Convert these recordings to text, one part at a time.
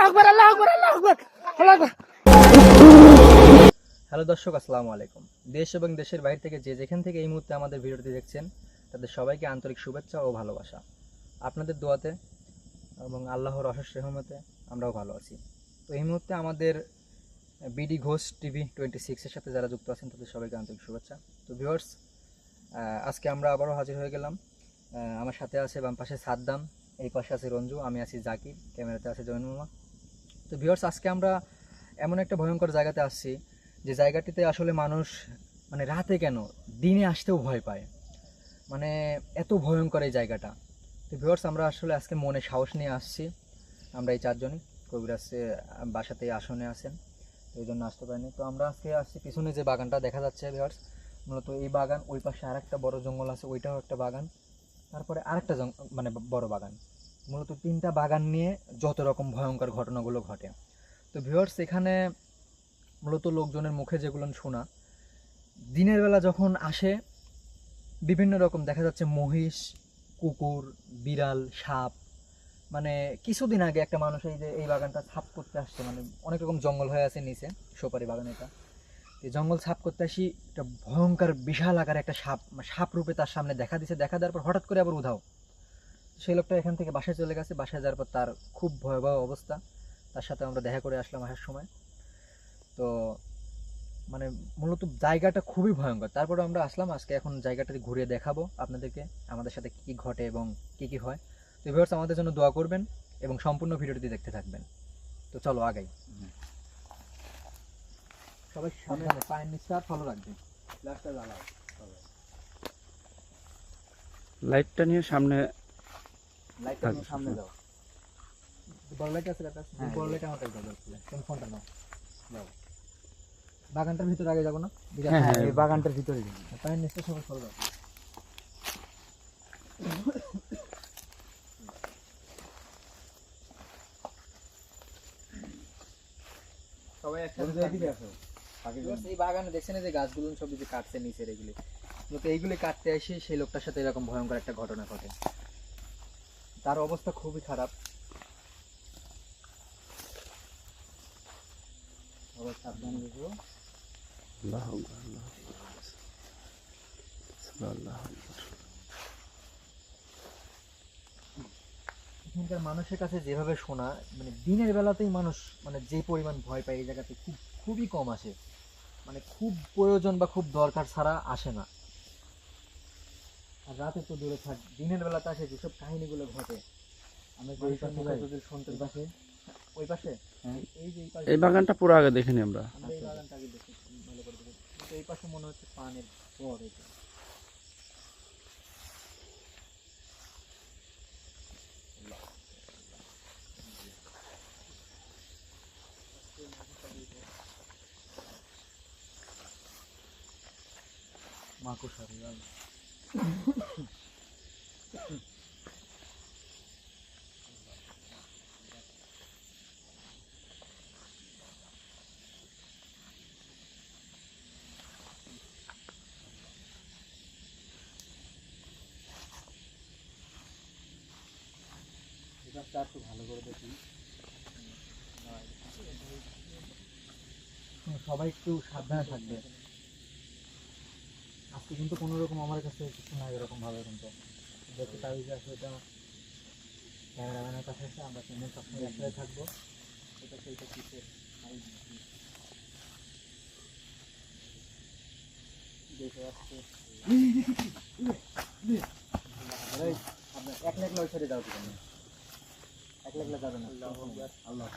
আকবার আল্লাহু আকবার আল্লাহু আকবার আল্লাহু আকবার। হ্যালো দর্শক, আসসালামু আলাইকুম। দেশ এবং দেশের বাইরে থেকে যে যেখান থেকে এই মুহূর্তে আমাদের ভিডিওটি দেখছেন, তাদের সবাইকে আন্তরিক শুভেচ্ছা ও ভালোবাসা। আপনাদের দোয়াতে এবং আল্লাহর অশেষ রহমতে আমরাও ভালো আছি। তো এই মুহূর্তে আমাদের বিডি ঘোষ টিভি 26-এর সাথে যারা যুক্ত আছেন তাদের সবাইকে আন্তরিক শুভেচ্ছা। তো ভিউয়ার্স, আজকে আমরা আবারও হাজির হয়ে গেলাম। আমার সাথে আছে বাম পাশে সাদ্দাম, এই পাশে আছে রঞ্জু, আমি আছি জাকির, ক্যামেরাতে আছে জয়ন মামা। তো ভিউয়ার্স, আজকে আমরা এমন একটা ভয়ঙ্কর জায়গাতে আসছি যে জায়গাটিতে আসলে মানুষ মানে রাতে কেন দিনে আসতেও ভয় পায়, মানে এত ভয়ঙ্কর এই জায়গাটা। তো ভিউয়ার্স, আমরা আসলে আজকে মনে সাহস নিয়ে আসছি। আমরা এই চারজনই কবিরাজ বাসাতেই আসনে আছেন, এই জন্য আসতে পারিনি। তো আমরা আজকে আসছি পিছনে যে বাগানটা দেখা যাচ্ছে ভিউয়ার্স, মূলত এই বাগান, ওই পাশে আরেকটা বড় জঙ্গল আছে, ওইটাও একটা বাগান, তারপরে আরেকটা মানে বড় বাগান, মূলত 3টা বাগান নিয়ে যত রকম ভয়ঙ্কর ঘটনাগুলো ঘটে। তো ভিউয়ার্স, এখানে মূলত লোকজনের মুখে যেগুলো শোনা, দিনের বেলা যখন আসে বিভিন্ন রকম দেখা যাচ্ছে মহিষ, কুকুর, বিড়াল, সাপ। মানে কিছুদিন আগে একটা মানুষ এই বাগানটা ছাপ করতে আসছে, মানে অনেক রকম জঙ্গল হয়ে আছে নিচে, সুপারি বাগান এটা। এই জঙ্গল ছাপ করতে আসি একটা ভয়ঙ্কর বিশাল আকার একটা সাপ রূপে তার সামনে দেখা দিছে। দেখা দেওয়ার পর হঠাৎ করে আবার উধাও। সেই লোকটা এখান থেকে বাসায় চলে গেছে। বাসায় যাওয়ার পর তার খুব ভয়াবহ অবস্থা। তার সাথে আমরা দেখা করে আসলাম আসার সময়। তো মানে মূলত জায়গাটা খুবই ভয়ঙ্কর। তারপরে আমরা আসলাম আজকে, এখন জায়গাটা ঘুরে দেখাবো আপনাদেরকে আমাদের সাথে কি ঘটে এবং কি হয়। তো ভিউয়ার্স, আমাদের জন্য দোয়া করবেন এবং সম্পূর্ণ ভিডিওটি দেখতে থাকবেন। তো চলো আগাই। সবাই সামনে পায়ের নিচটা ফলো রাখবেন, লাইটটা জ্বালাও। লাইটটা নিয়ে সামনে, লাইটটা নিয়ে সামনে যাও। বড় লাইট আছে কাছে, বড় লাইট আমার কাছে দাও। তুমি ফোনটা নাও, যাও। বাগানটার ভিতরে আগে যাবো না? হ্যাঁ, এই বাগানটার ভিতরে পায়ের নিচটা সবাই ফলো রাখো। সবাই একসাথে আসো। এই বাগানে দেখছেন যে গাছগুলো সব যে কাটছে নিচের, এগুলি মূলত এইগুলি কাটতে এসে সেই লোকটার সাথে এরকম ভয়ঙ্কর একটা ঘটনা ঘটে। তার অবস্থা খুবই খারাপ। সবাই সাবধানে দেখো। আল্লাহু আকবার, আল্লাহু আকবার। এখানকার মানুষের কাছে যেভাবে শোনা, মানে দিনের বেলাতেই মানুষ মানে যে পরিমাণ ভয় পায় এই জায়গাতে খুবই কম আসে, মানে খুব প্রয়োজন বা খুব দরকার ছাড়া আসে না। আর রাতে তো দূরে থাক, দিনের বেলাতে আসে যেসব কাহিনীগুলো ঘটে আমরা যে শুনতে পাশে, ওই পাশে এই বাগানটা পুরো আগে দেখিনি আমরা। এই বাগানটা আগে দেখি ভালো করে দেখি। কিন্তু এই পাশে মনে হচ্ছে পানের পর এটা। মাকুসারি একটু ভালো করে দেখি। সবাই একটু সাবধানে থাকবে। আজকে কিন্তু কোনো রকম আমার কাছে কিছু নাই এরকম ভাবে, কিন্তু দেখতে পাই যে আসলে এটা ক্যামেরাম্যানের কাছে এসে আমরা তিনজন সবসময় একসাথে থাকবো। এটা সেইটা কিসে দেখে আসছে এক লাখ ওই ছেড়ে দাও, এক লাখ যাবে না। আল্লাহ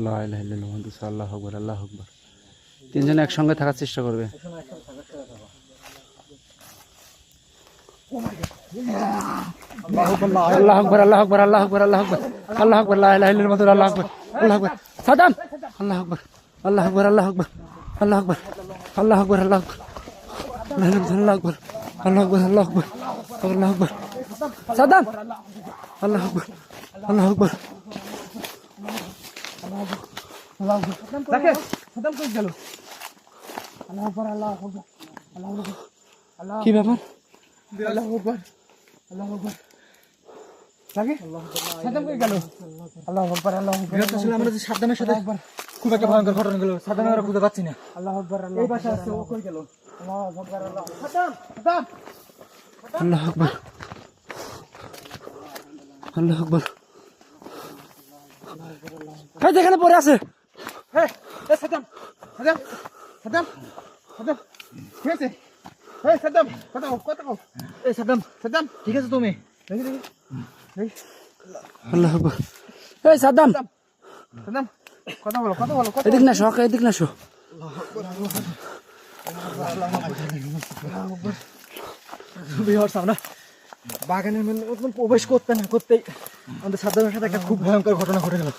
লা ইলাহা ইল্লাল্লাহ মুহাম্মাদুর রাসূলুল্লাহ, আল্লাহু আকবার, আল্লাহু আকবার। তিনজন একসঙ্গে থাকার চেষ্টা করবে। আল্লাহু আকবার, আল্লাহু আকবার, আল্লাহু আকবার, আল্লাহু আকবার, আল্লাহু আকবার, লা ইলাহা ইল্লাল্লাহ মুহাম্মাদুর রাসূলুল্লাহ, আল্লাহু আকবার। সাদাম, আল্লাহু আকবার, আল্লাহু আকবার, আল্লাহু আকবার, আল্লাহু আকবার, আল্লাহু আকবার, আল্লাহু আকবার, আল্লাহু আকবার, আল্লাহু আকবার, আল্লাহু আকবার, আল্লাহু আকবার। সাদাম, আল্লাহু আকবার, আল্লাহু আকবার, আল্লাহু আকবার। দেখে সাদাম কই গেল? আল্লাহু আকবার, আল্লাহু আকবার, আল্লাহু আকবার, আল্লাহ। কি ব্যাপার? আল্লাহু আকবার, আল্লাহু আকবার, সাদ্দাম কই গেল? আল্লাহু আকবার, আল্লাহু আকবার। আসলে আমরা যে সাদ্দামের সাথে খুব একটা ভয়ঙ্কর ঘটনা গেল, সাদ্দামের আমরা খুঁজে পাচ্ছি না। আল্লাহু আকবার, এই পাশে আসছে, ও কই গেল? আল্লাহু আকবার, আল্লাহ। সাদ্দাম, সাদ্দাম। আল্লাহ আকবার, আল্লাহ আকবার। এই যে এখানে পড়ে আছে। এই, এই সাদ্দাম, সাদ্দাম, সাদ্দাম, সাদ্দাম। ঠিক আছে? এই সাদ্দাম, কথা বল, কথা বল। এই সাদ্দাম, সাদ্দাম, ঠিক আছে তুমি? দেখি, দেখি। এই, আল্লাহ আকবার। এই সাদ্দাম, সাদ্দাম, কথা বলো, কথা বলো, কথা এদিক না শখ, এদিক না শো। ভিউয়ার্স, আমরা বাগানের মধ্যে প্রবেশ করতে না করতেই আমাদের সাদ্দামের সাথে একটা খুব ভয়ঙ্কর ঘটনা ঘটে গেল।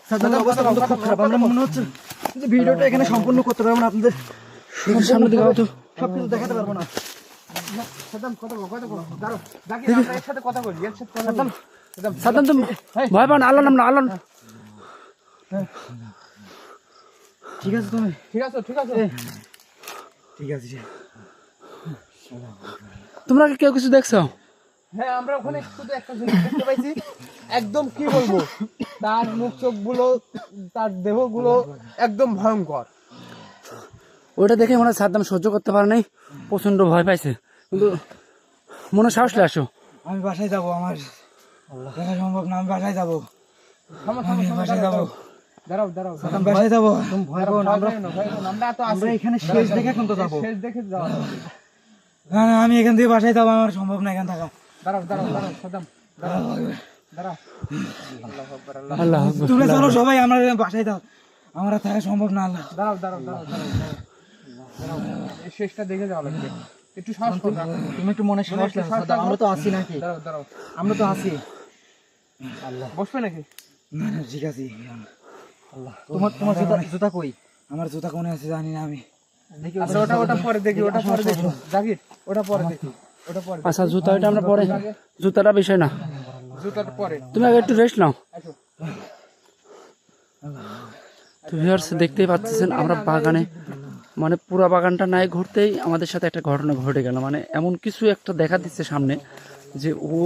সাদ্দামের অবস্থা কিন্তু খুব খারাপ। আমরা মনে হচ্ছে যে ভিডিওটা এখানে সম্পূর্ণ করতে পারবো না, আপনাদের সামনে দিকে আও তো। সবকিছু দেখাতে পারবো না। সাদ্দাম, কথা বল, কথা বল। দাঁড়াও, জাকির, আমরা একসাথে কথা বলি, একসাথে কথা বলি। সাদ্দাম, সাদ্দাম তুমি ভয় পাও না, আল্লাহর নাম না, আল্লাহ। ঠিক আছে তুমি? ঠিক আছে, ঠিক আছে। ঠিক আছে। তোমরা কি কেউ কিছু দেখছো? হ্যাঁ, আমরা ওখানে শুধু একটা জিনিস দেখতে পাইছি, একদম কি বলবো, তার মুখ চোখ গুলো, তার দেহ গুলো একদম ভয়ঙ্কর। ওটা দেখে মনে হয় সাদ্দাম সহ্য করতে পারে নাই, প্রচন্ড ভয় পাইছে। কিন্তু মনে সাহস নিয়ে আসো। আমি বাসায় যাবো, আমার দেখা সম্ভব না, আমি বাসায় যাবো। বাসায় যাবো। দাঁড়াও, দাঁড়াও, আমি বাসায় যাবো। ভয় পাও না, আমরা তো আমরা আছি। এখানে শেষ দেখে এখন তো যাবো। শেষ দেখে যাও। না না, আমি এখান থেকে বাসায় যাবো, আমার সম্ভব না এখান থাকা। দাঁড়াও, দাঁড়াও, দাঁড়াও, সাদ্দাম, দাঁড়াও, দাঁড়াও। আল্লাহু আকবার, আল্লাহ। আল্লাহ আকবার। তুমি চলো সবাই, আমরা বাসায় যাও, আমরা থাকা সম্ভব না। আল্লাহ, দাঁড়াও, দাঁড়াও, দাঁড়াও, দাঁড়াও, দাঁড়াও। এই শেষটা দেখে যাওয়া লাগবে। একটু সাহস করো। তুমি একটু মনে সাহস রাখো, সাদ্দাম, আমরা তো আছি নাকি? দাঁড়াও, দাঁড়াও। আমরা তো আছি। বসবে নাকি? না না, ঠিক আছে। তোমার তোমার জুতা জুতা কই? আমার জুতা কোনে আছে জানি না আমি। দেখি আচ্ছা, ওটা পরে দেখি, ওটা পরে দেখি। জাকির, ওটা পরে দেখি, ওটা পরে দেখি। আচ্ছা জুতা ওইটা আমরা পরে, জুতাটা বিষয় না, জুতাটা পরে। তুমি আগে একটু রেস্ট নাও। আসো। তো ভিউয়ার্স, দেখতেই পাচ্ছেন আমরা বাগানে, মানে পুরো বাগানটা নাই ঘুরতেই আমাদের সাথে একটা ঘটনা ঘটে গেল। মানে এমন কিছু একটা দেখা দিচ্ছে সামনে যে ও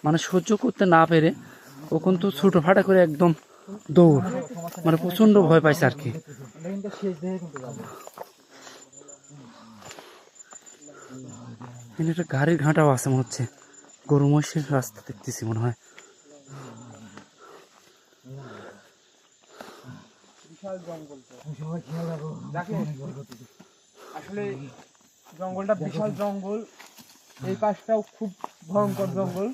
মানে সহ্য করতে না পেরে ও কিন্তু ছোটোফাটা করে একদম দৌড়, মানে প্রচন্ড ভয় পাইছে আর কি। এখানে একটা গাড়ির ঘাঁটাও আছে মনে হচ্ছে, গরু মহিষের রাস্তা দেখতেছি মনে হয়। বিশাল জঙ্গল তো। জাকির, আসলে জঙ্গলটা বিশাল জঙ্গল, এই পাশটাও খুব ভয়ঙ্কর জঙ্গল।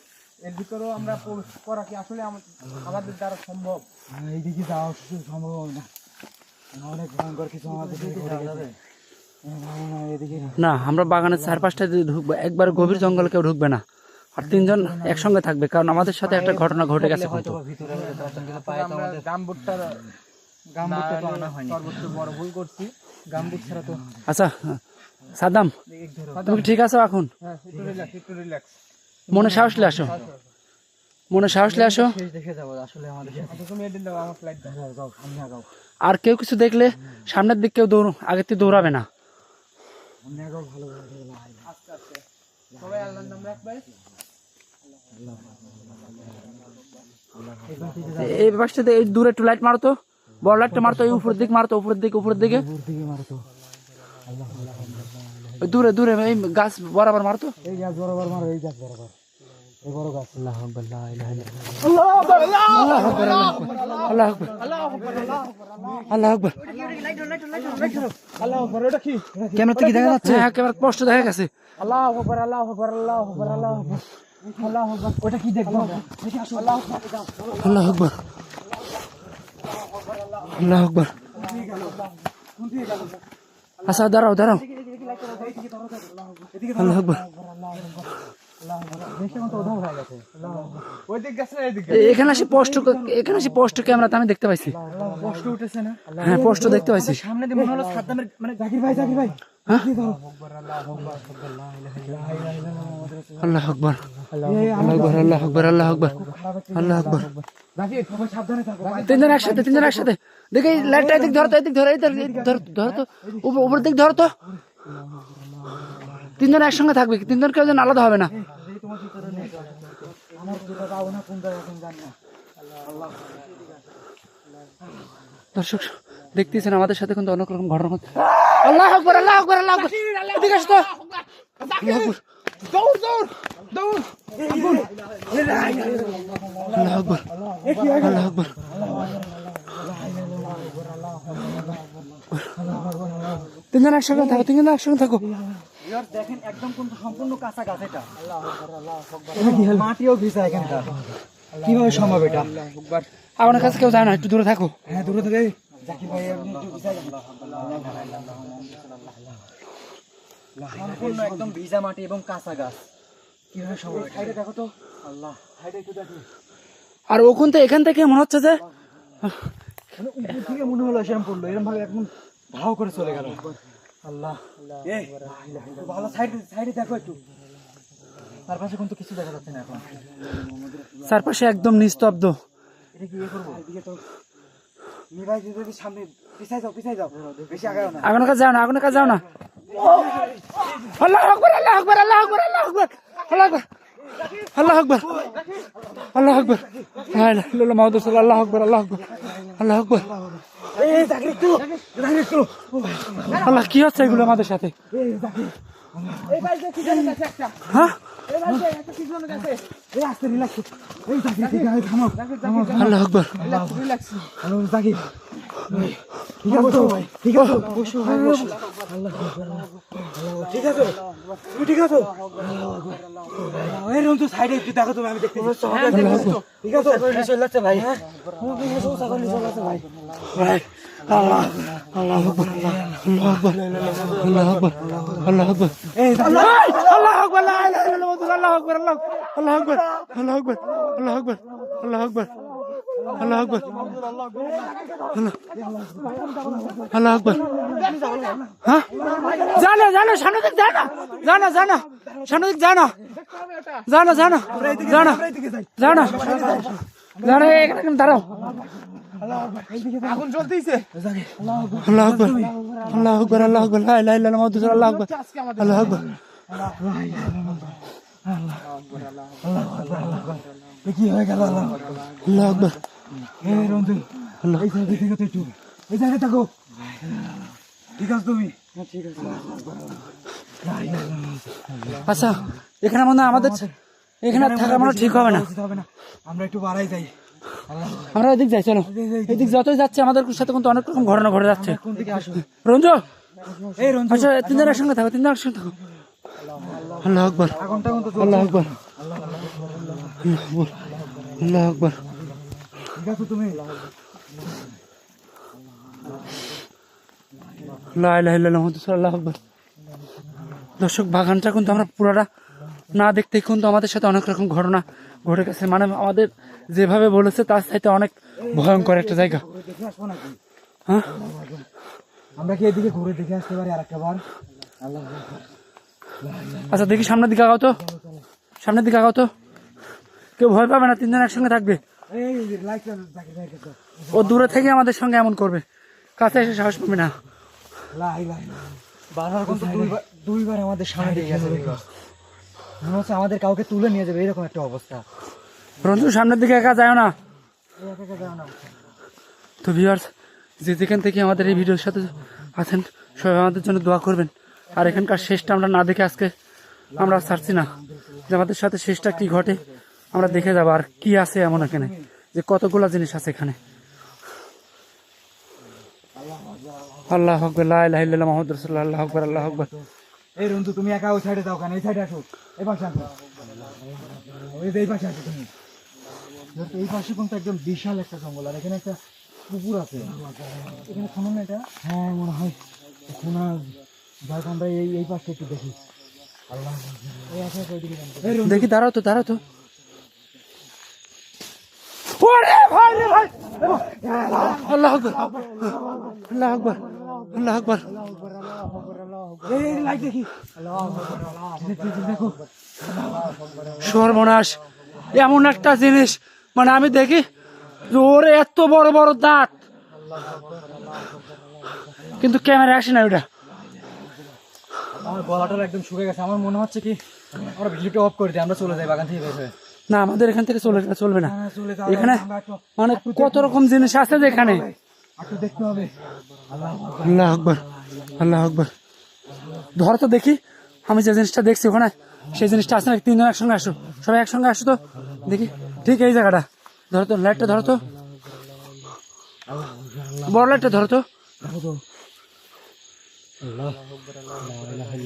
এর ভিতরেও আমরা প্রবেশ করা কি আসলে আমাদের দ্বারা সম্ভব? এইদিকে যাওয়া সম্ভব না, অনেক ভয়ঙ্কর কিছু আমাদের ঘটে যাবে। এদিকে না, আমরা বাগানের চারপাশটা যদি ঢুকবো, একবার গভীর জঙ্গলে কেউ ঢুকবে না, আর তিনজন একসঙ্গে থাকবে, কারণ আমাদের সাথে একটা ঘটনা ঘটে গেছে কিন্তু। আমরা গামবুটটা তো আনা হয়নি, সর্বোচ্চ বড় ভুল করছি। গামবুট ছাড়া তো। আচ্ছা সাদ্দাম, তুমি কি ঠিক আছো এখন? হ্যাঁ, একটু রিল্যাক্স, একটু রিল্যাক্স। মনে সাহস নিয়ে আসো, মনে সাহস নিয়ে আসো। শেষ দেখে যাবো আসলে আমাদের। আচ্ছা, তুমি এদিন দাও, আমার ফ্লাইট দাও। যাও সামনে আগাও, আর কেউ কিছু দেখলে সামনের দিক কেউ আগে থেকে দৌড়াবে না। সামনে আগাও, ভালো আস্তে আস্তে সবাই আল্লাহর নাম রাখবে। এই পাশটাতে এই দূরে একটু লাইট মারো তো, বড় লাইটটা মারতো, এই উপরের দিক মারতো, উপরের দিকে, উপরের দিকে, ওই দূরে দূরে এই গাছ বরাবর মারতো। এই গাছ বরাবর মারো, এই গাছ বরাবর, এই বড় গাছ। আল্লাহু আকবার, লা ইলাহা ইল্লাল্লাহ, আল্লাহু আকবার, আল্লাহু আকবার, আল্লাহু আকবার, আল্লাহু আকবার। আল্লাহু আকবার। এটা কি? ক্যামেরা থেকে দেখা যাচ্ছে? হ্যাঁ, একেবারে স্পষ্ট দেখা গেছে। আল্লাহু আকবার, আল্লাহু আকবার, আল্লাহু আকবার, আল্লাহু আকবার, আল্লাহু আকবার। ওটা কি দেখবো? দেখি আসো। আল্লাহু আকবার। আল্লাহু আকবার, আল্লাহু আকবার। আচ্ছা দাঁড়াও, দাঁড়াও। আল্লাহু আকবার। ওই দিক গেছে না, এই দিক এখানে আসি পোস্ট ক্যামেরাতে আমি দেখতে পাইছি। কষ্ট উঠেছে না? হ্যাঁ, পোস্ট দেখতে পাইছি। সামনে দিয়ে মনে হলো সাদ্দামের, মানে জাকির ভাই, জাকির ভাই। আল্লাহু আকবার, আল্লাহু আকবার, আল্লাহু আকবার, আল্লাহু আকবার, আল্লাহু আকবার। জাকির, সবাই সাবধানে থাকো। তিনজন একসাথে দেখি লাইটটা এদিক ধরো তো, এদিক ধরো, ধরো তো, উপর দিক ধরো তো। তিনজন একসঙ্গে থাকবে, তিনজন কেউ যেন আলাদা হবে না। দর্শক দেখতেছেন আমাদের সাথে কিন্তু অনেক রকম ঘটনা ঘটছে। আল্লাহু আকবার, আল্লাহু আকবার, আল্লাহু আকবার। এদিকে আসো তো। আল্লাহু আকবার, দৌড় দৌড় দৌড় আল্লাহু আকবার, আল্লাহু আকবার। তিনজন একসঙ্গে থাকো, তিনজন একসঙ্গে থাকো। দেখেন একদম কিন্তু সম্পূর্ণ কাঁচা গাছ এটা। মাটিও ভিজা এখানটা, কিভাবে সম্ভব এটা? আপনার কাছে কেউ যায় না, একটু দূরে থাকো। হ্যাঁ দূরে থেকে সম্পূর্ণ একদম ভিজা মাটি এবং কাঁচা গাছ, কিভাবে সম্ভব? সাইডে দেখো তো, আল্লাহ সাইডে একটু দেখো। আর ওখান থেকে এখান থেকে মনে হচ্ছে যে মানে উপর থেকে মনে হলো এরকম পড়লো, এরকম ভাবে একদম ভাও করে চলে গেল। আল্লাহ, এই ভালো সাইডে সাইডে দেখো একটু, তার পাশে কিন্তু কিছু দেখা যাচ্ছে না এখন। চারপাশে একদম নিস্তব্ধ। এটা কি ইয়ে করবো? এদিকে তো নিভাই যদি সামনে পিছাই যাও, পিছাই যাও, বেশি আগাও না। আগুনের কাছে যাও না, আগুনের কাছে যাও না। আল্লাহু আকবার, আল্লাহু আকবার, আল্লাহু আকবার, আল্লাহু আকবার, আল্লাহু আকবার, আল্লাহু আকবার, আল্লাহু আকবার। লা ইলাহা ইল্লাল্লাহ মুহাম্মাদুর রাসূলুল্লাহ। আল্লাহু আকবার, আল্লাহু আকবার, আল্লাহু আকবার। এই দেখো একটু, দেখো একটু। আল্লাহ, কি হচ্ছে এগুলো আমাদের সাথে? এই ভাই যে কি জানি আছে একটা হ্যাঁ, এই ভাই যে একটা কি জানি আছে এই আস্তে রিল্যাক্স, এই দেখি ঠিক আছে, থামো। আল্লাহু আকবার। রিল্যাক্স হ্যালো জাকি, ঠিক আছে তো ভাই, ঠিক আছে, বসো ভাই, বসো। ঠিক আছে, তুমি ঠিক আছে? এই রুম তো সাইডে একটু দেখো তুমি, আমি দেখতে পাচ্ছি। ঠিক আছে, নিচে লাগছে ভাই। হ্যাঁ, নিচে লাগছে ভাই। ভাই, আল্লাহ, আল্লাহু আকবার, আল্লাহু আকবার, আল্লাহু আকবার, আল্লাহু আকবার। এই আল্লাহু আকবার, লা ইলাহা ইল্লাল্লাহ মুহাম্মাদুর রাসূলুল্লাহ। আল্লাহু আকবার, আল্লাহু আকবার, আল্লাহু আকবার, আল্লাহু আকবার, আল্লাহু আকবার, আল্লাহু আকবার, আল্লাহু আকবার। হ্যাঁ, জানা জানা, সামনে দিক জানা, জানা জানা, সামনে দিক জানা, জানা জানা, জানা জানা, জানা, এখানে দাঁড়াও। আগুন জ্বলতেইছে আল্লাহু আকবার, আল্লাহু আকবার, আল্লাহু আকবার, লা ইলাহা ইল্লাল্লাহ মুহাম্মাদুর রাসূলুল্লাহ। আল্লাহু আকবার, আজকে আমাদের আল্লাহু আকবার। কি হয়ে গেল? আল্লাহু আকবার। এই রুম তুই, এই সাইডে ঠিক আছে, একটু এই জায়গায় থাকো। ঠিক আছে তুমি? ঠিক আছে। আচ্ছা, এখানে মনে হয় আমাদের এখানে আর থাকা মনে হয় ঠিক হবে না। হবে না, আমরা একটু বাড়াই যাই। আমরা এদিক যাই, চলো। এদিক যতই যাচ্ছে আমাদের সাথে কিন্তু অনেক রকম ঘটনা ঘটে যাচ্ছে। কোন দিকে আসো? রঞ্জু, এই রুম আচ্ছা, তিনজন একসঙ্গে থাকো, তিনজন একসঙ্গে থাকো। আল্লাহু আকবার, আগুনটা কিন্তু আল্লাহু আকবার, আল্লাহু আকবার। ঠিক আছে তুমি? লা ইলাহা ইল্লাল্লাহ মুহাম্মাদুর রাসূলুল্লাহ। আল্লাহু আকবার। দর্শক, বাগানটা কিন্তু আমরা পুরোটা না দেখতে কিন্তু আমাদের সাথে অনেক রকম ঘটনা ঘটে গেছে। মানে আমাদের যেভাবে বলেছে তার চাইতে অনেক ভয়ঙ্কর একটা জায়গা। দেখে আসবো নাকি? হ্যাঁ, আমরা কি এদিকে ঘুরে দেখে আসতে পারি আরেকটা বার? আল্লাহ, আচ্ছা দেখি, সামনের দিকে আগাও তো, সামনের দিকে আগাও তো। কেউ ভয় পাবে না, তিনজন একসঙ্গে থাকবে। এই লাইটটা দেখে দেখে। ও দূরে থেকে আমাদের সঙ্গে এমন করবে, কাছে এসে সাহস পাবে না। লাই লাই বারবার কিন্তু দুইবার আমাদের সামনে দিয়ে গেছে। মনে হচ্ছে আমাদের কাউকে তুলে নিয়ে যাবে, এরকম একটা অবস্থা। রঞ্জু, সামনের দিকে একা যায় না। এই একা একা যাও না। তো ভিউয়ার্স, যে যেখান থেকে আমাদের এই ভিডিওর সাথে আছেন সবাই আমাদের জন্য দোয়া করবেন। আর এখানকার শেষটা আমরা না দেখে আজকে আমরা ছাড়ছি না, যে আমাদের সাথে শেষটা কি ঘটে আমরা দেখে যাবো। আর কি আছে এমন এখানে, যে কতগুলা জিনিস আছে এখানে। আল্লাহু আকবার, লা ইলাহা ইল্লাল্লাহ মুহাম্মাদুর রাসূলুল্লাহ। আল্লাহু আকবার, আল্লাহু আকবার। এই রুম তো তুমি একা ওই সাইডে যাও কেন? এই সাইডে আসো, এই পাশে আসো, এই পাশে আসো তুমি। এই পাশে কিন্তু একদম বিশাল একটা জঙ্গল, আর এখানে একটা পুকুর আছে। এখানে খনন না এটা? হ্যাঁ মনে হয় খোনা। যাই আমরা এই পাশে একটু দেখি। আল্লাহ, এই আছে ওইদিকে যান। দেখি, দাঁড়াও তো, দাঁড়াও তো। ওরে ভাই রে ভাই, আল্লাহু আকবার, আল্লাহু আকবার, আল্লাহু আকবার। এই লাইট দেখি। দেখো, সর্বনাশ, এমন একটা জিনিস মানে আমি দেখি যে ওর এত বড় বড় দাঁত, কিন্তু ক্যামেরা আসে না ওটা। আমার গলাটা একদম শুকিয়ে গেছে। আমার মনে হচ্ছে কি আমরা ভিডিওটা অফ করে দিই, আমরা চলে যাই বাগান থেকে বের হয়ে। না আমাদের এখান থেকে চলবে না এখানে মানে কত রকম জিনিস আছে যে এখানে দেখতে হবে। আল্লাহ আকবার আল্লাহ আকবার ধরো তো দেখি আমি যে জিনিসটা দেখছি ওখানে সেই জিনিসটা আছে না তিনজন একসঙ্গে আসো সবাই একসঙ্গে আসো তো দেখি ঠিক এই জায়গাটা ধরো তো লাইটটা ধরো তো বড় লাইটটা ধরো তো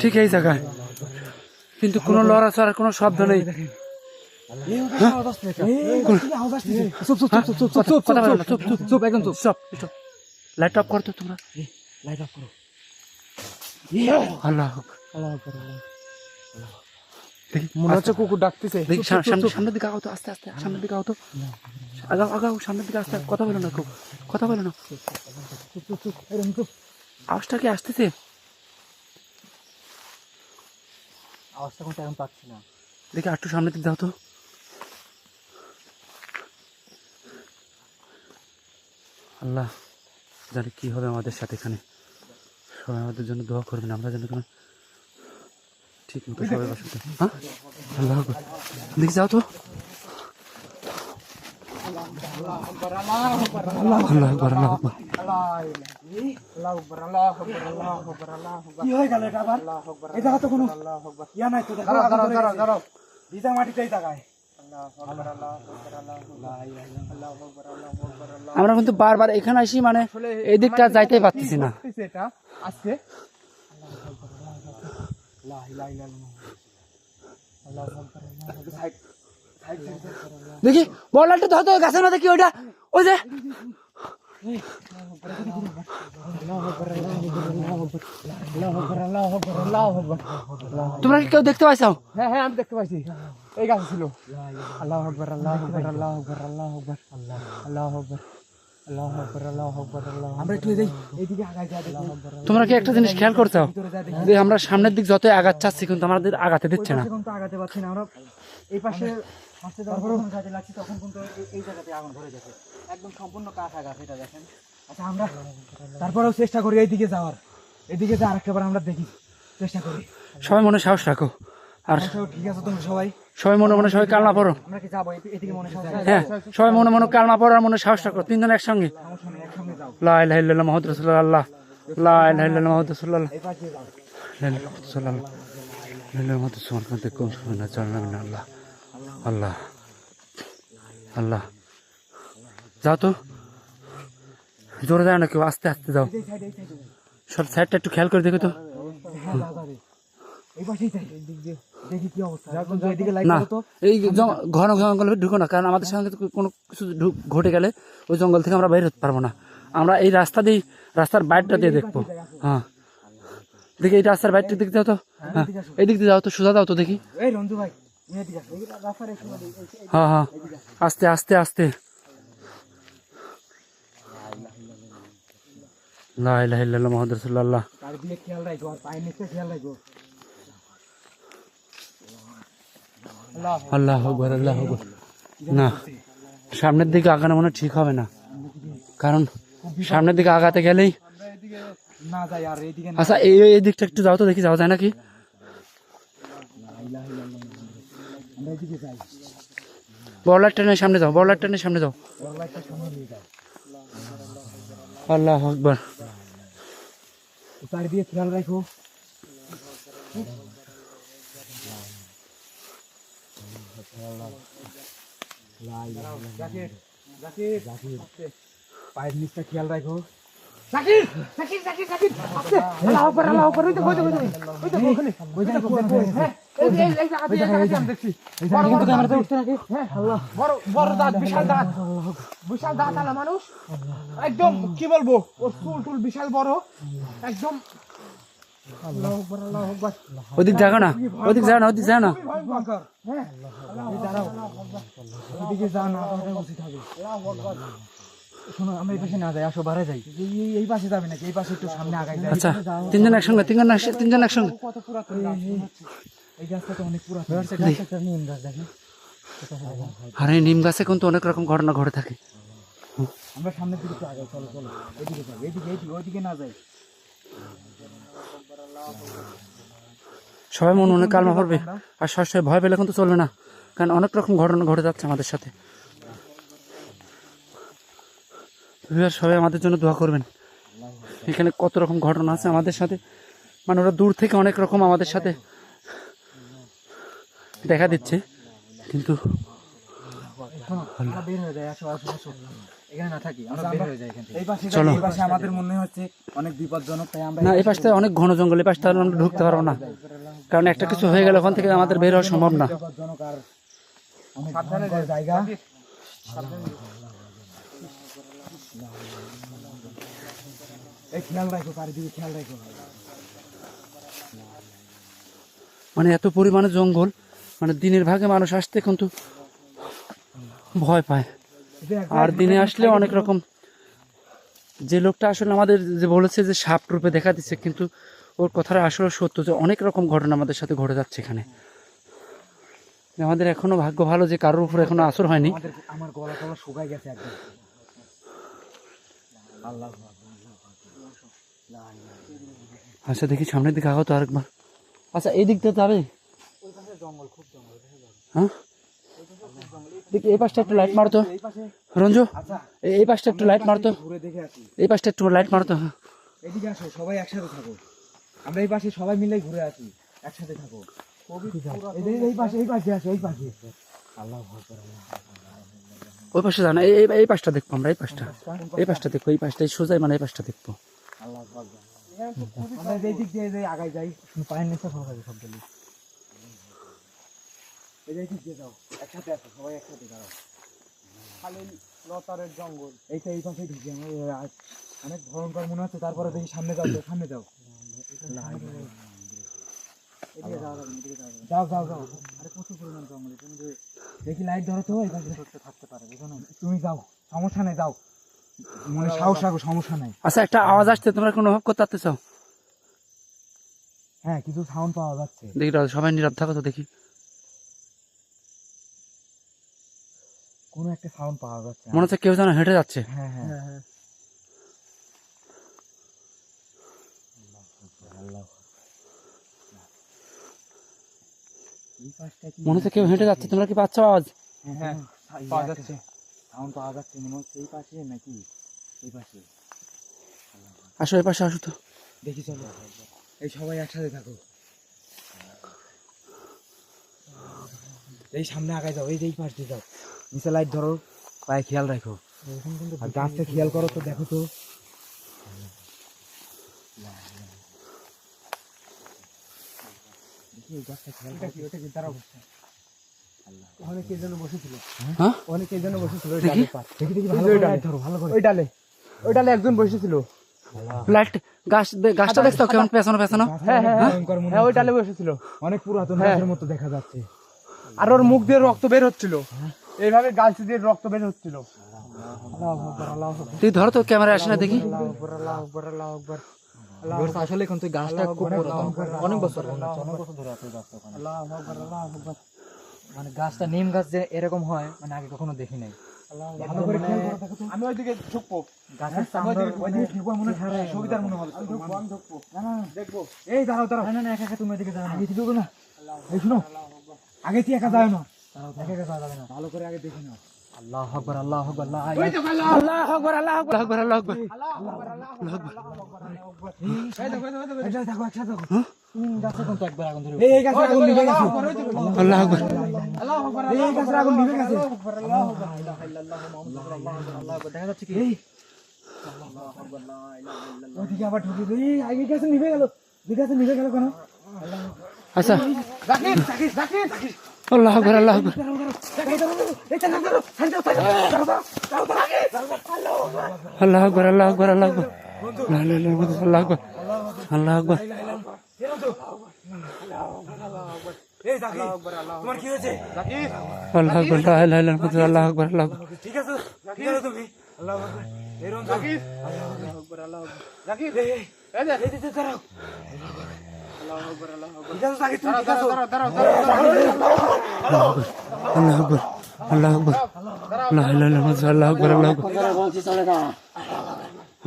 ঠিক এই জায়গায় কিন্তু কোনো লড়াচড়ার কোনো শব্দ নেই লাইট অফ করতো তোমরা লাইট অফ করো। আল্লাহ মনে হচ্ছে কুকুর ডাকতেছে। দেখি সামনের দিকে আগাও তো আস্তে আস্তে সামনের দিকে আগাও তো আগাও সামনের দিকে আস্তে কথা বলো না কথা বলো না আওয়াজটা কি আসতেছে আওয়াজটা কিন্তু এখন পাচ্ছি না দেখি একটু সামনের দিকে যাও তো আল্লাহ জানি কি হবে আমাদের সাথে এখানে সবাই আমাদের জন্য দোয়া করবেন আমরা যেন ঠিক মতো সবাই বসে হ্যাঁ আল্লাহ দেখি যাও তো আল্লাহ আকবার আল্লাহ আকবার কি হয়ে গেল এটা আবার? এই জায়গা তো কোনো ইয়া নাই তো, দেখো ভিজা মাটিতেই তাকায়। আমরা কিন্তু বারবার এখানে আসি মানে এই দিকটা যাইতে পারতেছি না এটা আজকে দেখি বড় লাইটটা ধরো তো গাছের মধ্যে কি ওইটা ওই যে তোমরা কি কেউ দেখতে পাইছো হ্যাঁ হ্যাঁ আমি দেখতে পাইছি এই গাছ ছিল। আল্লাহু আকবার আল্লাহু আকবার আল্লাহু আকবার আল্লাহু আকবার আল্লাহু আকবার আল্লাহু আকবার আল্লাহু আকবার আল্লাহু আমরা একটু এইদিকে আগাই যাই। তোমরা কি একটা জিনিস খেয়াল করছো যে আমরা সামনের দিক যতই আগাত চাচ্ছি কিন্তু আমাদের আগাতে দিচ্ছে না কিন্তু আগাতে পারছি না আমরা এই পাশে হাঁটতে যখন কাজে লাগছি তখন কিন্তু এই জায়গাতে আগুন ধরে গেছে একদম সম্পূর্ণ কাঁচা গাছ এটা দেখেন। আচ্ছা আমরা তারপরেও চেষ্টা করি এইদিকে যাওয়ার, এদিকে যা আরেকটাবার আমরা দেখি চেষ্টা করি। সবাই মনে সাহস রাখো আর ঠিক আছে তোমরা সবাই মনে সবাই কালমা পড়ো। আমরা কি যাবো এদিকে মনে সাহস হ্যাঁ সবাই মনে কালমা পড়ো আর মনে সাহস রাখো তিনজন একসঙ্গে একসঙ্গে যাও। লা ইলাহা ইল্লাল্লাহ মুহাম্মাদুর রাসূলুল্লাহ লা ইলাহা ইল্লাল্লাহ মুহাম্মাদুর রাসূলুল্লাহ এই পাশে যাও। লা ইলাহা ইল্লাল্লাহ মুহাম্মাদুর রাসূলুল্লাহ আল্লাহ আল্লাহ আল্লাহ যাও তো জোরে যাও না কেউ আস্তে আস্তে যাও সব সাইডটা একটু খেয়াল করে দেখো তো এই পাশেই যাই দেখি কি অবস্থা। এদিকে লাইট না দাও তো। এই ঘন জঙ্গলে ঢুকো না কারণ আমাদের সঙ্গে কোনো কিছু ঘটে গেলে ওই জঙ্গল থেকে আমরা বের হতে পারবো না। আমরা এই রাস্তা দিয়ে রাস্তার বাইরটা দিয়ে দেখবো। হ্যাঁ দেখি এই রাস্তার বাইরটা দিকে যাও তো হ্যাঁ এই দিক দিয়ে যাও তো সোজা যাও তো দেখি। এই রঞ্জু ভাই এদিকে আসো। এই রাস্তার একটু হ্যাঁ হ্যাঁ আস্তে আস্তে আস্তে লা ইলাহা ইল্লাল্লাহ মুহাম্মাদুর রাসূলুল্লাহ তার দিয়ে খেয়াল রাখো আর পায়ের নিচে খেয়াল রাখো। আল্লাহু আকবার আল্লাহু আকবার। না সামনের দিকে আগানো মনে ঠিক হবে না কারণ সামনের দিকে আগাতে গেলেই না যাই আর এইদিকে আচ্ছা এই দিকটা একটু যাও তো দেখি যাওয়া যায় নাকি। আমরা এইদিকে যাই। বড় লাইট ট্রেনের সামনে যাও বড় লাইট ট্রেনের সামনে যাও। লাইটটা সামনে নিয়ে যাও। আল্লাহু আকবার। তার দিয়ে খেয়াল রাখো। জাকির জাকির জাকির পায়ের নিচটা খেয়াল রাখো। জাকির জাকির জাকির জাকির আস্তে আল্লাহু আকবার আল্লাহু আকবার। ওই দেখো ওখানে ওই দেখো হ্যাঁ এই জায়গা দিয়ে আমি দেখছি বড় কিন্তু ক্যামেরাতে উঠতে নাকি। হ্যাঁ আল্লাহ বড় বড় দাঁত বিশাল দাঁত আলা মানুষ একদম কি বলবো ওর চুল বিশাল বড় একদম। আল্লাহু আকবার আল্লাহু আকবার। ওদিক যাও না ওদিক যাও না ওদিক যাও না। ভয়ঙ্কর। হ্যাঁ দাঁড়াও ওদিকে যাও না ওটা উচিত হবে। শোনো আমরা এই পাশে না যাই আসো বাইরে যাই। এই পাশে যাবে নাকি এই পাশে একটু সামনে আগাই যাই। আচ্ছা তিনজন একসঙ্গে কত পুরাতন গাছ এই গাছটা তো অনেক পুরাতন। গাছটা নিম গাছ দেখেন। আর এই নিম গাছে কিন্তু অনেক রকম ঘটনা ঘটে থাকে। আমরা সামনের দিকে একটু আগাই চলো চলো এদিকে যাই এদিকে ওইদিকে না যাই। সবাই মনে কালমা পড়বে আর সবসময় ভয় পেলে কিন্তু চলবে না কারণ অনেক রকম ঘটনা ঘটে যাচ্ছে আমাদের সাথে। সবাই আমাদের জন্য দোয়া করবেন। এখানে কত রকম ঘটনা আছে আমাদের সাথে, মানে ওরা দূর থেকে অনেক রকম আমাদের সাথে দেখা দিচ্ছে, কিন্তু চলো আমাদের মনে হচ্ছে অনেক বিপজ্জনক, তাই আমরা না, এই পাশটা অনেক ঘন জঙ্গল, এই পাশটা আমরা ঢুকতে পারবো না, কারণ একটা কিছু হয়ে গেলে ওখান থেকে আমাদের বের হওয়া সম্ভব না। বিপজ্জনক আর সাবধানে জায়গা। এই খেয়াল রাখো, চারিদিকে খেয়াল রাখো। মানে এত পরিমাণে জঙ্গল, মানে দিনের ভাগে মানুষ আসতে কিন্তু ভয় পায়, আর দিনে আসলে অনেক রকম, যে লোকটা আসলে আমাদের যে বলেছে যে সাপ রূপে দেখা দিচ্ছে, কিন্তু ওর কথাটা আসলে সত্য যে অনেক রকম ঘটনা আমাদের সাথে ঘটে যাচ্ছে এখানে। আমাদের এখনো ভাগ্য ভালো যে কারোর উপর এখনো আসর হয়নি। আমার গলা টলা শুকাই গেছে একদম। আল্লাহ, আচ্ছা দেখি সামনের দিকে আগাও তো আরেকবার। আচ্ছা এই দিক দিয়ে যাবে? হ্যাঁ দেখি এই পাশটা একটু লাইট মারতো রঞ্জু, এই পাশটা একটু লাইট মারতো, এই পাশটা একটু লাইট মারতো। এদিকে আসো, সবাই একসাথে থাকো। আমরা এই পাশে সবাই মিলে ঘুরে আসি, একসাথে থাকো। এই পাশে, এই পাশে আসো, এই পাশে। আল্লাহ ওই পাশে যাও না, এই পাশটা দেখবো আমরা, এই পাশটা দেখবো, এই পাশটা সোজাই, মানে এই পাশটা দেখবো। আল্লাহ আমরা এই দিক দিয়ে আগাই যাই, পায়ের নিচে ফোকাস সব গেলি। এই দিক দিয়ে যাও, একসাথে আসো, সবাই একসাথে দাঁড়াও। খালি লতারের জঙ্গল, এইটা এই পাশে ঢুকি আমার অনেক ভয়ঙ্কর মনে হচ্ছে। তারপরে দেখি সামনে যাও, সামনে যাও। যাও যাও যাও, আরে প্রচুর পরিমাণ জঙ্গল। তুমি দেখি লাইট ধরো তো, এই পাশে থাকতে পারে, বুঝো না? তুমি যাও, সমস্যা নেই, যাও, মনে সাহস রাখো, সমস্যা নাই। আচ্ছা একটা আওয়াজ আসছে, তোমরা কোনো অনুভব করতে চাও? হ্যাঁ, কিছু সাউন্ড পাওয়া যাচ্ছে। দেখি সবাই নীরব থাকো তো দেখি। কোনো একটা সাউন্ড পাওয়া যাচ্ছে, মনে হচ্ছে কেউ যেন হেঁটে যাচ্ছে। হ্যাঁ হ্যাঁ হ্যাঁ। মনে হচ্ছে কেউ হেঁটে যাচ্ছে, তোমরা কি পাচ্ছ আওয়াজ? হ্যাঁ পাওয়া যাচ্ছে, সাউন্ড পাওয়া যাচ্ছে। মনে হচ্ছে এই পাশে নাকি এই পাশে। আসো এই পাশে আসো তো দেখি, চলো এই সবাই একসাথে থাকো। এই সামনে আগায় যাও, এই যে এই পাশ দিয়ে যাও, নিচে লাইট ধরো, পায়ে খেয়াল রাখো, আর গাছটা খেয়াল করো তো, দেখো তো। দেখি এই গাছটা খেয়াল করো। ওটা কি দাঁড়াও, ওখানে কে যেন বসেছিল। হ্যাঁ ওখানে কে যেন বসেছিল, দেখি দেখি ভালো করে লাইট ধরো, ভালো করে। ওই ডালে একজন বসেছিল। লাইট গাছটা দেখছো কেমন পেছানো পেছানো? হ্যাঁ হ্যাঁ হ্যাঁ, ওই ডালে বসেছিল। অনেক পুরাতন গাছের মতো দেখা যাচ্ছে, আর ওর মুখ দিয়ে রক্ত বের হচ্ছিল, এইভাবে গাছ দিয়ে রক্ত বের হচ্ছিল। তুই ধরো তো, ক্যামেরা আসে না দেখি। আসলে কিন্তু গাছটা খুব অনেক বছর ধরে আছে গাছটা ওখানে। মানে গাছটা নিম গাছ যে এরকম হয়, মানে আগে কখনো দেখি নাই। আমি ওইদিকে ঢুকবো, গাছের ওইদিকে ঢুকবো, মনে হয় সুবিধার মনে হবে। দেখবো। এই দাঁড়াও দাঁড়াও, না না, একা একা তুমি ওইদিকে দাঁড়াও, আগে ঢুকবো না। এই শুনো, আগে তুই একা যাও না, একা একা যাওয়া যাবে না, ভালো করে আগে দেখে নাও। আল্লাহু আকবার, আল্লাহু আকবার, আল্লাহু আকবার, আল্লাহু আকবার, আল্লাহু আকবার। দেখো আচ্ছা দেখো, গাছে কিন্তু একবার আগুন ধরে এই গাছের আগুন নিভে গেছে। আল্লাহু আকবার, এই গাছের আগুন নিভে গেছে। দেখা যাচ্ছে কি? ওইদিকে আবার ঢুকে দিই, আগে গাছে নিভে গেল, দুই গাছে নিভে গেল কেন? আচ্ছা জাকির জাকির জাকির জাকির, আল্লাহু আকবার, আল্লাহু আকবার, আল্লাহু আকবার, আল্লাহু আকবার, আল্লাহু আকবার, লা ইলাহা ইল্লাল্লাহ, আল্লাহু আকবার, আল্লাহু আকবার। এই জাকির, তোমার কি হয়েছে? জাকির, আল্লাহু আকবার, লা ইলাহা ইল্লাল্লাহ, আল্লাহু আকবার, আল্লাহু আকবার। ঠিক আছে তুমি? আল্লাহু আকবার। এই রন জাকির, আল্লাহু আকবার, আল্লাহু আকবার। জাকির, এই যে এই দিকে দাঁড়াও। আল্লাহু আকবার, আল্লাহু আকবার। ঠিক আছে জাকির, তুমি ঠিক আছো? দাঁড়াও। আল্লাহু আকবার, আল্লাহু আকবার, লা ইলাহা ইল্লাল্লাহ, আল্লাহু আকবার, আল্লাহু আকবার,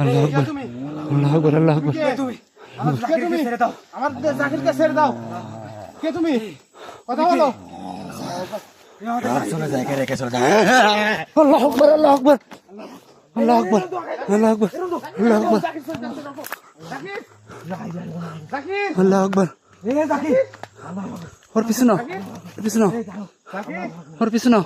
আল্লাহু আকবার, আল্লাহু আকবার, আল্লাহু আকবার। তুমি আমার জাকিরকে ছেড়ে দাও, আমার জাকিরকে ছেড়ে দাও। কে তুমি? কথা বলো। আল্লাহ আকবার আল্লাহ আকবার আল্লাহ আকবার আল্লাহ আকবার আল্লাহ আকবার আল্লাহ আকবার ওর পিছনে ওর পিছনে ওর পিছনে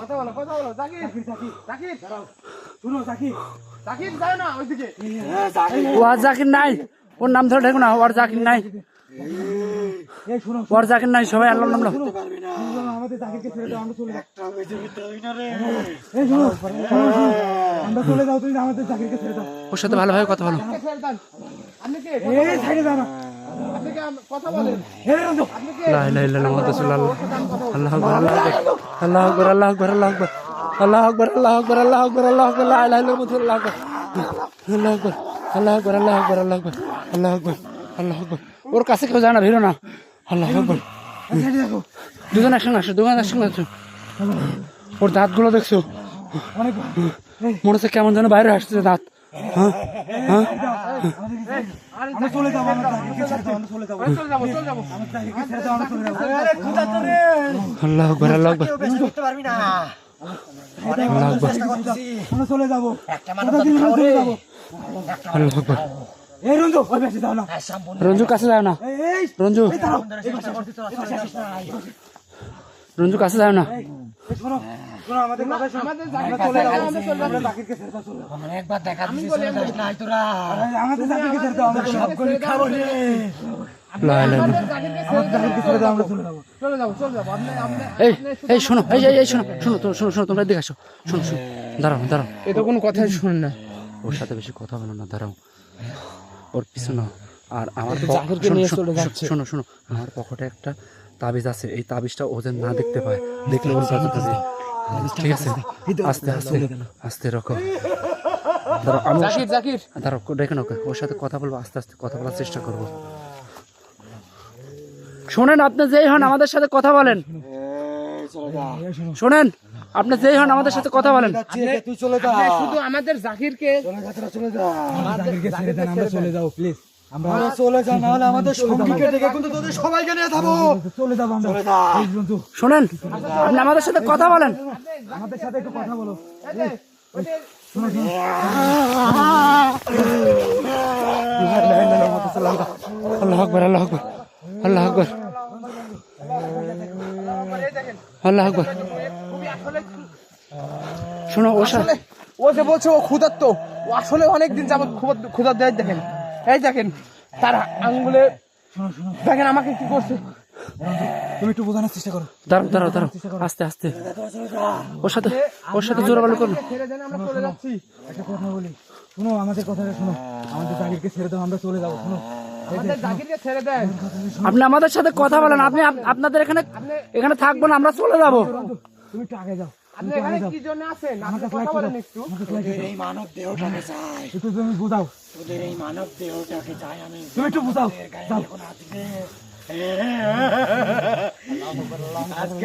ও আর জাকির নাই ওর নাম ধরে ঢেকো না ওর জাকির নাই ওর জাকির নাই সবাই আল্লাহর নাম নাও ওর সাথে ভালোভাবে কথা বলো লা ইলাহা ইল্লাল্লাহ মুহাম্মাদুর রাসূলুল্লাহ আল্লাহু আকবার আল্লাহু আকবার আল্লাহু আকবার আল্লাহু আকবার আল্লাহু আকবার আল্লাহু আকবার আল্লাহু আকবার আল্লাহু আকবার লা ইলাহা ইল্লাল্লাহ মুহাম্মাদুর রাসূলুল্লাহ আল্লাহু আকবার আল্লাহু আকবার আল্লাহু আকবার আল্লাহু আকবার আল্লাহু আকবার আল্লাহু আকবার ওর কাছে কেউ যায় না ভিড়ো না আল্লাহু আকবার দুজন একসঙ্গে আসো দুজন একসঙ্গে আসো ওর দাঁতগুলো দেখছো মনে হচ্ছে কেমন যেন বাইরে আসছে দাঁত হ্যাঁ হ্যাঁ আল্লাহ আকবার আল্লাহ আকবার আল্লাহ আকবার আল্লাহ আকবার রঞ্জু কাছে যাও না রঞ্জু রঞ্জু কাছে যাও না এই শোনো এই শোনো শোনো শোনো শোনো তোমরা এদিকে আসো শোনো শোনো দাঁড়াও দাঁড়াও এ তো কোনো কথাই শুনে না ওর সাথে বেশি কথা বলো না দাঁড়াও ওর পিছনে আর আমার শোনো শোনো আমার পকেটে একটা তাবিজ আছে এই তাবিজটা ও যেন না দেখতে পায় দেখলে ওর কাছে যাবে ঠিক আছে আস্তে আস্তে আস্তে রাখো দাঁড়াও দেখে নাও ওর সাথে কথা বলবো আস্তে আস্তে কথা বলার চেষ্টা করবো শোনেন আপনি যেই হন আমাদের সাথে কথা বলেন শোনেন আপনি যেই হন আমাদের সাথে কথা বলেন তুই চলে যা শুধু আমাদের জাকিরকে ছেড়ে দেন আমরা চলে যাও প্লিজ আমরা চলে যা না হলে আমাদের সঙ্গীকে ডেকে কিন্তু তোদের সবাইকে নিয়ে যাবো চলে যাবো আমরা শোনেন আপনি আমাদের সাথে কথা বলেন আমাদের সাথে একটু কথা বলো আল্লাহ আকবার আল্লাহ আকবার আল্লাহ আকবার আল্লাহ আকবার শোনো ও যে বলছে ও ক্ষুধার্ত ও আসলে অনেকদিন যাবত ক্ষুধার্ত দেখেন এই দেখেন তার আঙ্গুলে দেখেন আমাকে কি করছে তুমি একটু বোঝানোর চেষ্টা করো দাঁড়াও দাঁড়াও দাঁড়াও আস্তে আস্তে ওর সাথে জোরালো করো ছেড়ে দেন আমরা চলে যাচ্ছি একটা কথা বলি শোনো আমাদের কথাটা শোনো আমাদের জাকিরকে ছেড়ে দাও আমরা চলে যাবো শোনো আমাদের জাকিরকে ছেড়ে দেন আপনি আমাদের সাথে কথা বলেন আপনি আপনাদের এখানে থাকবো না আমরা চলে যাবো তুমি একটু আগে যাও আপনি এখানে কি জন্য আছেন আপনি কথা বলেন একটু তোদের এই মানব দেহটাকে চাই একটু তুমি বুঝাও তোদের এই মানব দেহটাকে চাই আমি তুমি একটু বুঝাও যাও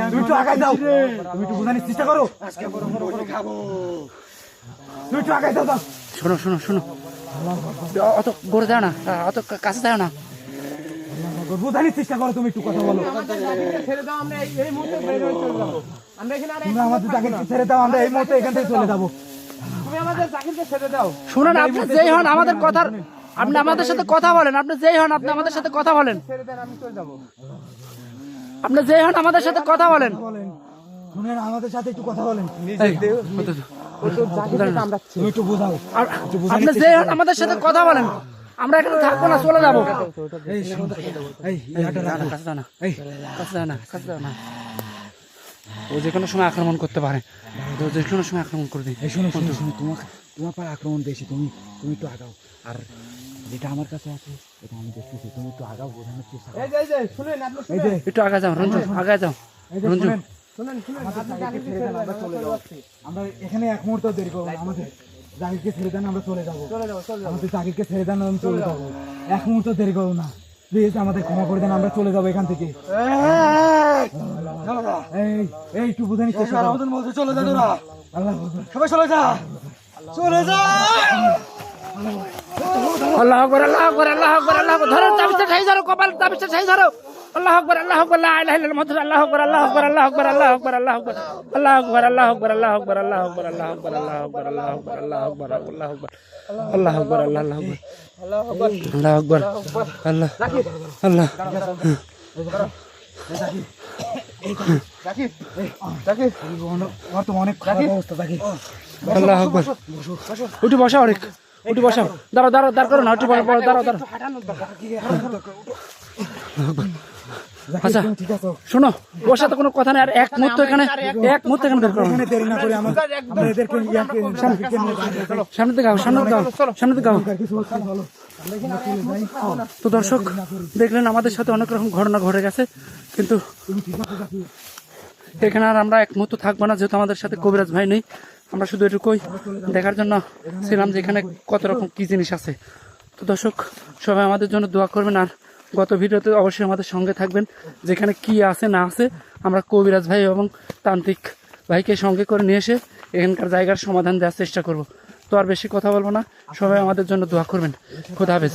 তুমি একটু আগে যাও তুমি একটু বোঝানোর চেষ্টা করো আজকে বড় বড় করে খাবো তুমি একটু আগে যাও শোনো শোনো শোনো অত গড়ে যাও না অত কাছে যাও না বোঝানোর চেষ্টা করো তুমি একটু কথা বলো ছেড়ে দাও আমরা এই মুহূর্তে বের হয়ে চলে যাবো আমরা এখানে আমাদের জাকিরকে ছেড়ে দাও আমরা এই মুহূর্তে এখান থেকে চলে যাবো তুমি আমাদের জাকিরকে ছেড়ে দাও শুনুন আপনি যেই হন আমাদের কথার আপনি আমাদের সাথে কথা বলেন আপনি যেই হন আপনি আমাদের সাথে কথা বলেন ছেড়ে দেন আমি চলে যাবো আপনি যেই হন আমাদের সাথে কথা বলেন শুনেন আমাদের সাথে একটু কথা বলেন তুমি একটু বোঝাও আপনি যেই হন আমাদের সাথে কথা বলেন আমরা এখানে থাকবো না চলে যাবো ও যে কোনো সময় আক্রমণ করতে পারে যে কোনো সময় আক্রমণ করে দিই শোনো শোনো শোনো তোমার পায়ে আক্রমণ বেশি তুমি একটু আগাও আর যেটা আমার কাছে আছে এটা আমি দেখতেছি তুমি একটু আগাও বোঝানোর চেষ্টা করো একটু আগে যাও রঞ্জু আগে যাও রঞ্জু আমরা এখানে এক মুহূর্ত দেরি করবো না আমাদের জাকিরকে ছেড়ে দেন আমরা চলে যাবো আমাদের জাকিরকে ছেড়ে দেন আমি চলে যাবো এক মুহূর্ত দেরি করবো না প্লিজ আমাদের ক্ষমা করে দেন আমরা চলে যাবো এখান থেকে এই একটু বোঝানোর চেষ্টা করো আমাদের মধ্যে চলে যা তোরা সবাই চলে যা চলে যা আল্লাহু আকবার আল্লাহু আকবার আল্লাহু আকবার আল্লাহু আকবার ধরো তাবিজটা ছাই ধরো কপাল তাবিজটা ছাই ধরো আল্লাহু আকবার আল্লাহু আকবার লা ইলাহা ইল্লাল্লাহ মুহাম্মাদুর আল্লাহু আকবার আল্লাহু আকবার আল্লাহু আকবার আল্লাহু আকবার আল্লাহু আকবার আল্লাহু আকবার আল্লাহু আকবার আল্লাহু আকবার আল্লাহু আকবার আল্লাহু আকবার আল্লাহু আকবার আল্লাহু আকবার আল্লাহু আকবার আল্লাহু আকবার আল্লাহু আকবার আল্লাহু আকবার আল্লাহু আকবার আল্লাহ আল্লাহ আল্লাহু আকবার উঠে বসা অনেক উঠে বসা দাঁড়াও দাঁড়াও দাঁড় করো না উঠে দাঁড়াও দাঁড়াও আচ্ছা শোনো বসা তো কোনো কথা নেই আর এক মুহূর্ত এখানে বের করো সামনে থেকে সামনে থেকে তো দর্শক দেখলেন আমাদের সাথে অনেক রকম ঘটনা ঘটে গেছে কিন্তু এখানে আর আমরা এক মুহূর্ত থাকবো না যেহেতু আমাদের সাথে কবিরাজ ভাই নেই আমরা শুধু এটুকুই দেখার জন্য ছিলাম যে এখানে কত রকম কি জিনিস আছে তো দর্শক সবাই আমাদের জন্য দোয়া করবেন আর গত ভিডিওতে অবশ্যই আমাদের সঙ্গে থাকবেন যেখানে কি আছে না আছে আমরা কবিরাজ ভাই এবং তান্ত্রিক ভাইকে সঙ্গে করে নিয়ে এসে এখানকার জায়গার সমাধান দেওয়ার চেষ্টা করব তো আর বেশি কথা বলবো না সবাই আমাদের জন্য দোয়া করবেন খোদা হাফেজ